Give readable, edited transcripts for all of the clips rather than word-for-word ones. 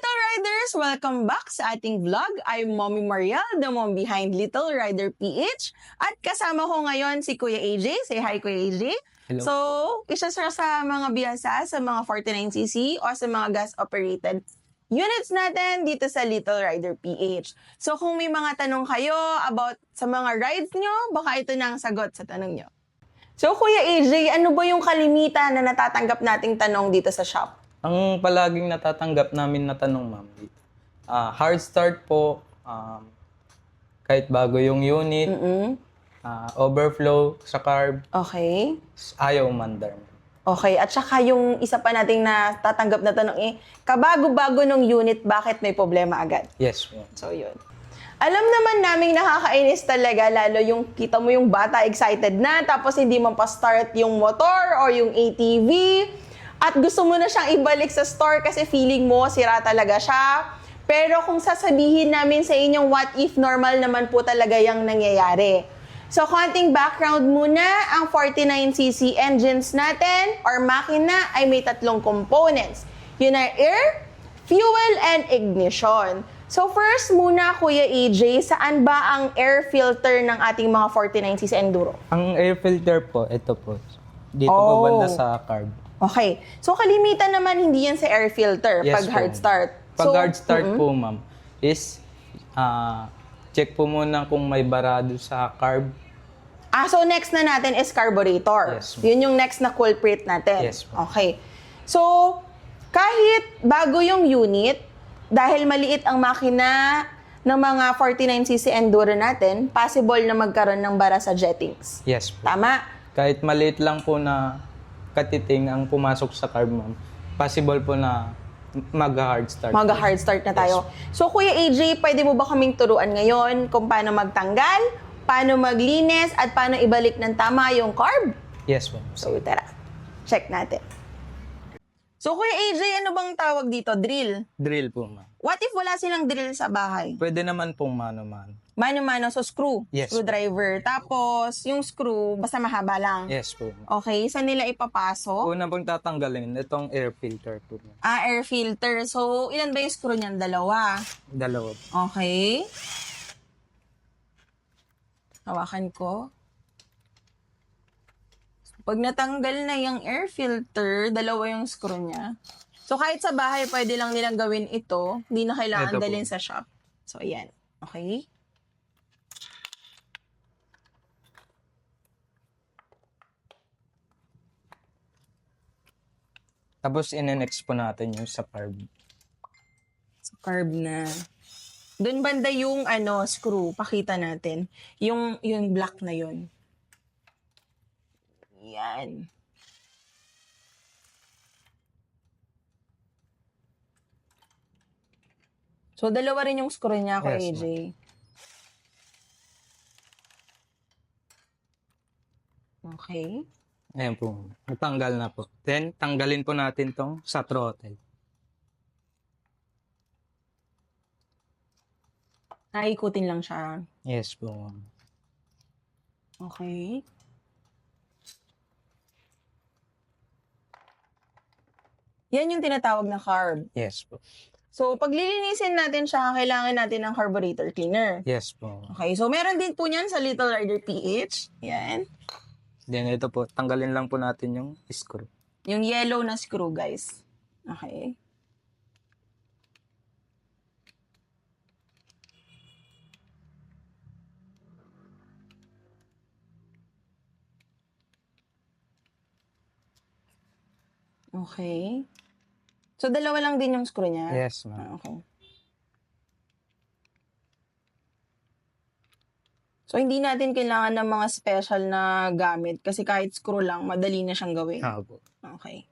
Little Riders! Welcome back sa ating vlog. I'm Mommy Mariel, the mom behind Little Rider PH. At kasama ko ngayon si Kuya AJ. Say hi, Kuya AJ. Hello. So, isa siya sa mga biyasa sa mga 49cc o sa mga gas-operated units natin dito sa Little Rider PH. So, kung may mga tanong kayo about sa mga rides nyo, baka ito na ang sagot sa tanong nyo. So, Kuya AJ, ano ba yung kalimitan na natatanggap nating tanong dito sa shop? Ang palaging natatanggap namin na tanong, ma'am, dito. Hard start po, kahit bago yung unit, overflow sa carb, Okay. ayaw umandar. Okay, at saka yung isa pa nating natatanggap na tanong kabago-bago ng unit, bakit may problema agad? Yes, ma'am. So, yun. Alam naman naming nakakainis talaga, lalo yung kita mo yung bata excited na, tapos hindi man pa start yung motor or yung ATV, at gusto mo na siyang ibalik sa store kasi feeling mo sira talaga siya. Pero kung sasabihin namin sa inyong what if, normal naman po talaga yung nangyayari. So, konting background muna, ang 49cc engines natin or makina ay may tatlong components. Yun ay air, fuel, and ignition. So, first muna, Kuya AJ, saan ba ang air filter ng ating mga 49cc Enduro? Ang air filter po, ito po. Dito po banda sa carb. Okay. So, kalimitan naman hindi yan sa air filter Yes, pag po. hard start. Pag So, hard start po, ma'am, is check po muna kung may barado sa carb. So next na natin is carburetor. Yes, ma'am. Yun yung next na culprit natin. Yes, ma'am. Okay. So, kahit bago yung unit, dahil maliit ang makina ng mga 49cc Enduro natin, possible na magkaroon ng bara sa jettings. Yes po. Tama? Kahit maliit lang po na katiting ang pumasok sa carb, ma'am, possible po na mag-hard start. Mag-hard start na tayo. So, Kuya AJ, pwede mo ba kaming turuan ngayon kung paano magtanggal, paano maglinis, at paano ibalik ng tama yung carb? Yes, ma'am. So, tara. Check natin. So, Kuya AJ, ano bang tawag dito? Drill? Drill po, ma'am. What if wala silang drill sa bahay? Pwede naman pong mano-mano. Mano-mano, so screw. Yes, Screwdriver. Tapos, yung screw, basta mahaba lang. Yes po, ma'am. Okay, saan nila ipapasok? Una pong tatanggalin, itong air filter po, ma'am. Air filter. So, ilan ba yung screw niyan? Dalawa. Dalawa po. Okay. Hawakan ko. Pag natanggal na yung air filter, dalawa yung screw niya. So, kahit sa bahay, pwede lang nilang gawin ito. Hindi na kailangan Ito po. dalhin sa shop. So, ayan. Okay? Tapos, in-next po natin yung sa carb. So, carb na. Doon banda yung screw. Pakita natin. Yung black na yun. Yan. So, dalawa rin yung screw niya, Kuya Yes, AJ. Okay. Ayan po. Natanggal na po. Then, tanggalin po natin tong sa throttle. Naikutin lang siya. Yes po, ma'am. Okay. Yan yung tinatawag na carb. Yes po. So, pag lilinisin natin siya, kailangan natin ng carburetor cleaner. Yes po. Okay, so meron din po niyan sa Little Rider PH. Yan. Then, ito po. Tanggalin lang po natin yung screw. Yung yellow na screw, guys. Okay. Okay. So, dalawa lang din yung screw niya? Yes, ma'am. Okay. So, hindi natin kailangan ng mga special na gamit kasi kahit screw lang, madali na siyang gawin. Po. Okay.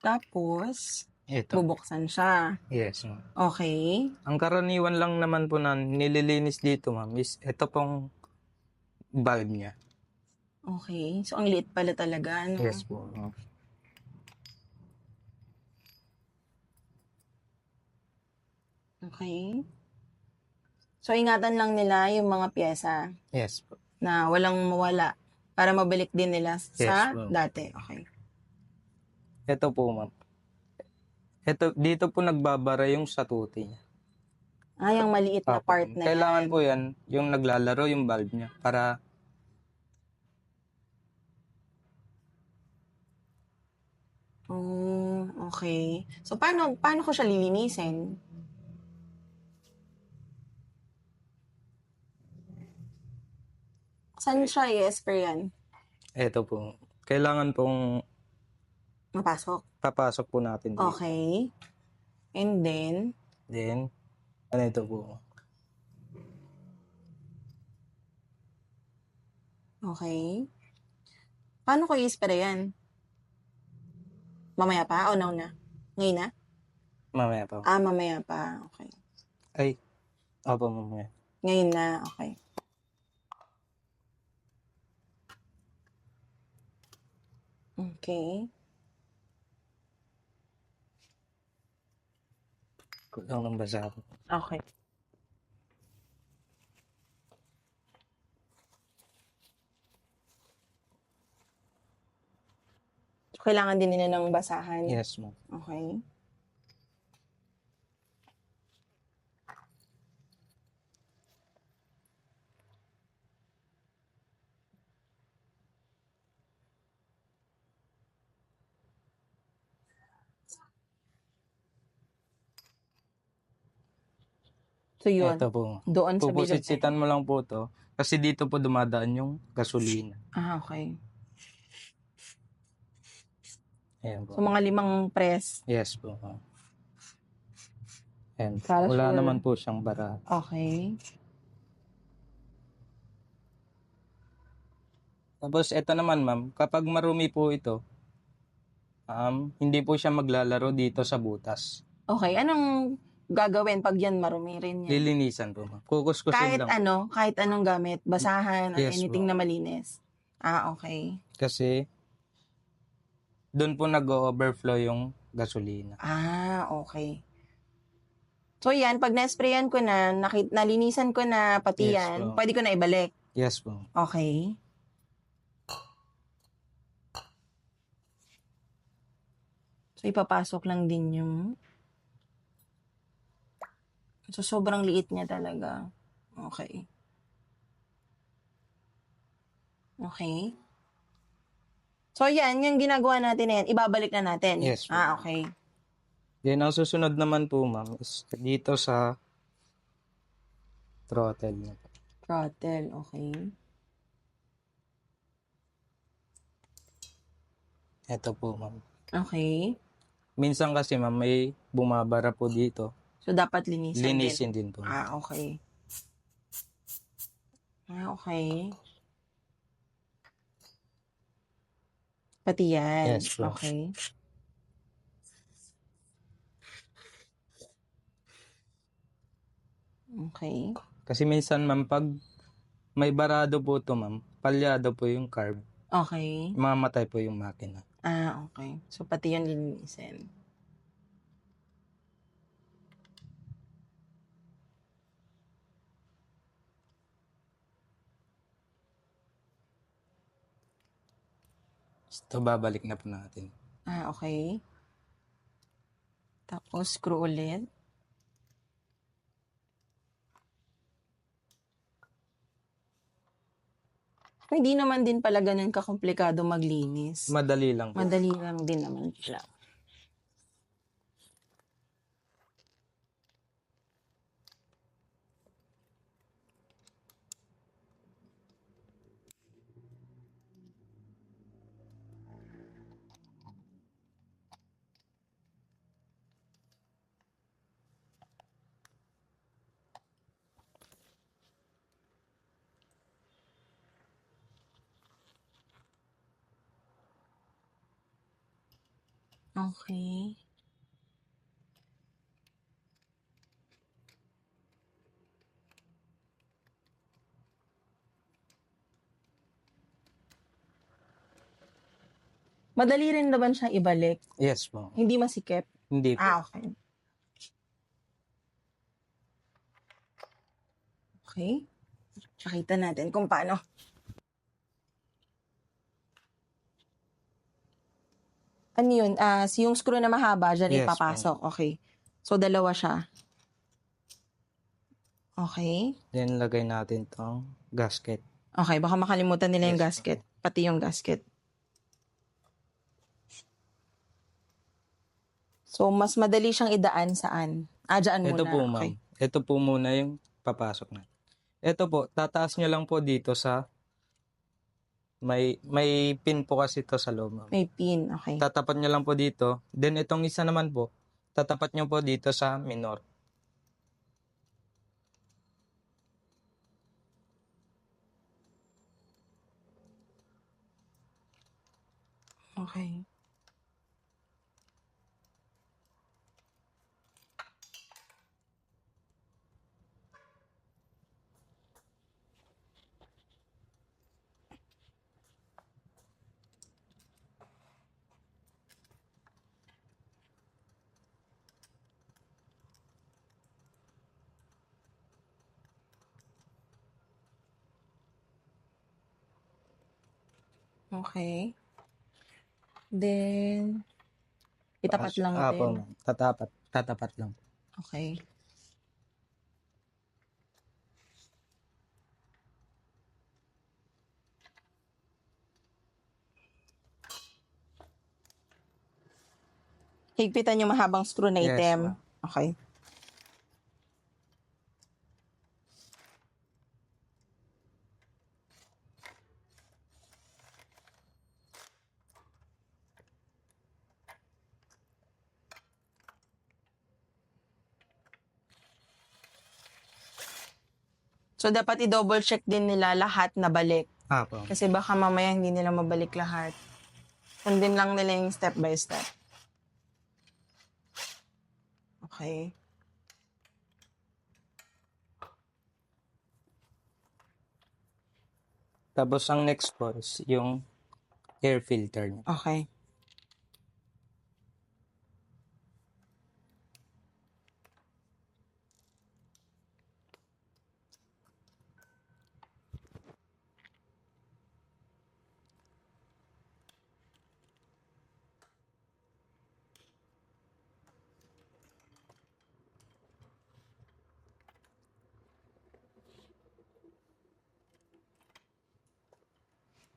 Tapos, Ito. bubuksan siya. Yes, ma'am. Okay. Ang karaniwan lang naman po na nililinis dito, ma'am, is ito pong valve niya. Okay. So, ang liit pala talaga. No? Yes po. Okay. So, ingatan lang nila yung mga pyesa Yes po. na walang mawala. Para mabalik din nila Yes, sa ma'am. dati. Okay. Ito po, ma'am. Dito po nagbabara yung sa tuti niya. Yung maliit na Apo, part ma'am. na Kailangan yan. po yan, yung naglalaro yung valve niya para Okay. So, paano ko siya lilinisin? Saan siya i-spray yan? ito po. Kailangan pong Mapasok. papasok po natin dito. Okay. And then, Then, ano ito po? okay. Paano ko i-spray yan? Mamaya pa o now na? Ngayon na? Mamaya pa. Mamaya pa. Okay. Ay, opo, mamaya. Ngayon na. Okay. Okay. Kulang ng basa ako. Okay. So, kailangan din nila ng basahan. Yes, ma'am. Okay. So, yun. Ito po. Doon sa bilog. Pupusitsitan mo lang po to. Kasi dito po dumadaan yung gasolina. Okay. Ayan po. So, mga 5 press. Yes po. And Para wala sure. naman po siyang bara. Okay. Tapos ito naman, ma'am, kapag marumi po ito, hindi po siya maglalaro dito sa butas. Okay. Anong gagawin pag yan marumi rin yan? Lilinisan po, ma'am. Kukuskusin lang. Kahit anong gamit, basahan, or Yes, anything ma'am. na malinis. Okay. Kasi doon po nag-overflow yung gasolina. Okay. So yan, pag na-sprayan ko na, nalinisan ko na pati Yes, yan, po. pwede ko na ibalik. Yes po. Okay. So ipapasok lang din yung... So sobrang liit niya talaga. Okay. Okay. So yan, yung ginagawa natin na yan, ibabalik na natin. Yes, po. Okay. Then, ang susunod naman po, ma'am, is dito sa throttle niya po. Throttle, okay. Ito po, ma'am. Okay. Minsan kasi, ma'am, may bumabara po dito. So dapat linisan din. Linisin din po. Okay. Okay. Pati yan. Yes, po. Okay. Okay. Kasi minsan, ma'am, pag may barado po to, ma'am, palyado po yung carb. Okay. Mamatay po yung makina. Okay. So pati yan linisin. Ito, babalik na po natin. Okay. Tapos screw ulit. Hindi naman din pala ganun kakomplikado maglinis. Madali lang po. Madali lang din naman pala. Okay. Madali rin naman siyang ibalik. Yes po. Hindi masikip. Hindi po. Okay. Okay. Pakita natin kung paano. Ano yun? Yung screw na mahaba, dyan Yes, ipapasok. Okay. So, dalawa siya. Okay. Then, lagay natin tong gasket. Okay, baka makalimutan nila yung Yes, gasket. Pati yung gasket. So, mas madali siyang idaan saan? Dyan muna. Ito po, ma'am. Okay. Ito po muna yung papasok na. Ito po, tataas nyo lang po dito sa may pin po kasi ito sa loob, ma'am. May pin. Okay. Tatapat nyo lang po dito. Then, itong isa naman po, tatapat nyo po dito sa minor. Okay. Okay. Then, itapat lang Po, din. ma'am. Tatapat lang. Okay. Higpitan yung mahabang screw na Yes, item. ma'am. Okay. So, dapat i-double check din nila lahat na balik. Po. Kasi baka mamaya hindi nila mabalik lahat. Sundin lang nila yung step by step. Okay. Tapos, ang next po is yung air filter niya. Okay.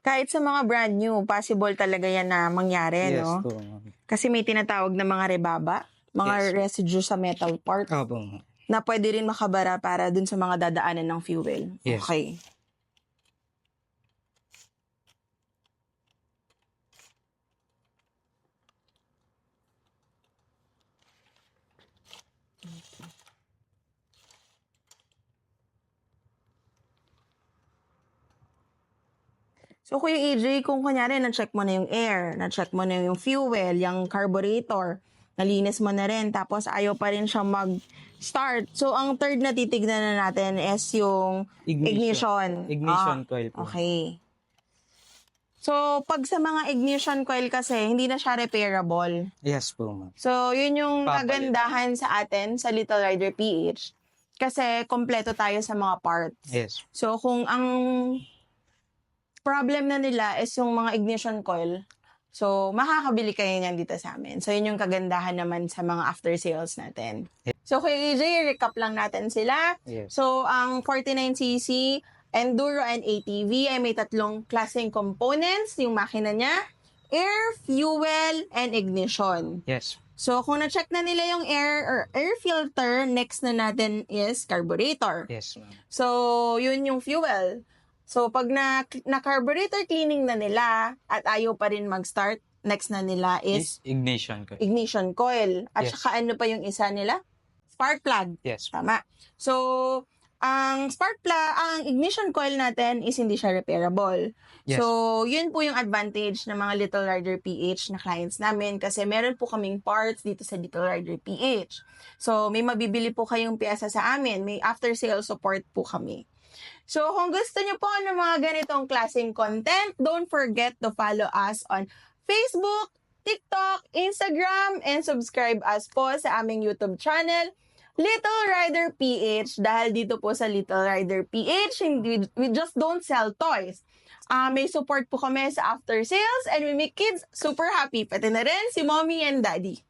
Kahit sa mga brand new, possible talaga yan na mangyari, Yes, no? po, ma'am. Kasi may tinatawag na mga rebaba, mga Yes. residue sa metal part, Po, ma'am. na pwede rin makabara para dun sa mga dadaanan ng fuel. Yes. Okay. So, Kuya AJ, kung kunyari, na-check mo na yung air, na-check mo na yung fuel, yung carburetor, nalinis mo na rin, tapos ayaw pa rin siya mag-start. So, ang third na titignan na natin is yung ignition. Ignition coil po. Okay. So, pag sa mga ignition coil kasi, hindi na siya repairable. Yes po, ma'am. So, yun yung Papalit. kagandahan sa atin, sa Little Rider PH. Kasi, kompleto tayo sa mga parts. Yes. So, kung ang problem na nila is yung mga ignition coil, so, makakabili kayo niyan dito sa amin. So, yun yung kagandahan naman sa mga after sales natin. So, kay AJ, recap lang natin sila. Yes. So, ang 49cc Enduro and ATV ay may tatlong klaseng components, yung makina niya, air, fuel, and ignition. Yes. So, kung na-check na nila yung air or air filter, next na natin is carburetor. Yes, ma'am. So, yun yung fuel. So, pag na-carburetor cleaning na nila at ayaw pa rin mag-start, next na nila is Ignition coil. ignition coil. At Yes. saka ano pa yung isa nila? Spark plug. Yes. Tama. So, ang ang ignition coil natin is hindi siya repairable. Yes. So, yun po yung advantage ng mga Little Rider PH na clients namin kasi meron po kaming parts dito sa Little Rider PH. So, may mabibili po kayong piyesa sa amin. May after-sale support po kami. So, kung gusto nyo po ng mga ganitong klaseng content, don't forget to follow us on Facebook, TikTok, Instagram, and subscribe us po sa aming YouTube channel, Little Rider PH. Dahil dito po sa Little Rider PH, we just don't sell toys. May support po kami sa after sales and we make kids super happy. Pati na rin si mommy and daddy.